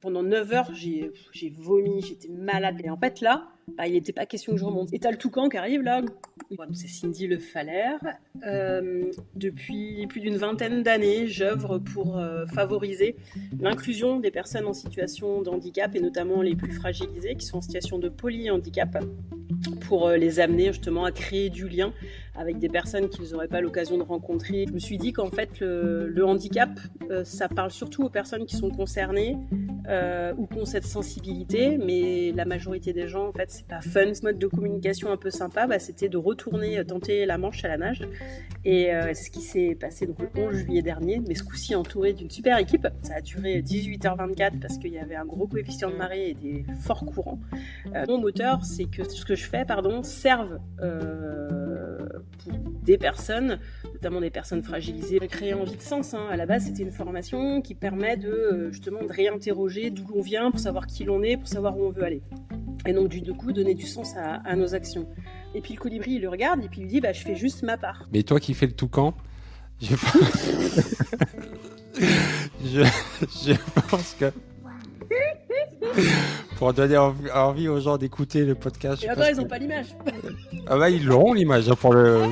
Pendant 9 heures, j'ai vomi, j'étais malade. Et en fait, là, il n'était pas question que je remonte. Et t'as le toucan qui arrive, là. C'est Cindy Le Falaire. Depuis plus d'une vingtaine d'années, j'œuvre pour favoriser l'inclusion des personnes en situation de handicap, et notamment les plus fragilisées, qui sont en situation de polyhandicap, pour les amener justement à créer du lien avec des personnes qu'ils n'auraient pas l'occasion de rencontrer. Je me suis dit qu'en fait, le handicap, ça parle surtout aux personnes qui sont concernées ou qui ont cette sensibilité, mais la majorité des gens, en fait, c'est pas fun. Ce mode de communication un peu sympa, c'était de retourner tenter la Manche à la nage. Et ce qui s'est passé donc, le 11 juillet dernier, mais ce coup-ci entouré d'une super équipe. Ça a duré 18h24 parce qu'il y avait un gros coefficient de marée et des forts courants. Mon moteur, c'est que ce que je fais, serve pour des personnes, notamment des personnes fragilisées. J'ai créé Envie de Sens. À la base, c'était une formation qui permet justement de réinterroger d'où l'on vient, pour savoir qui l'on est, pour savoir où on veut aller. Et donc, du coup, donner du sens à nos actions. Et puis le colibri, il le regarde et puis il lui dit je fais juste ma part. Mais toi qui fais le toucan, je pense que pour donner envie aux gens d'écouter le podcast. Et encore, ils n'ont pas l'image. Ils l'auront l'image pour le.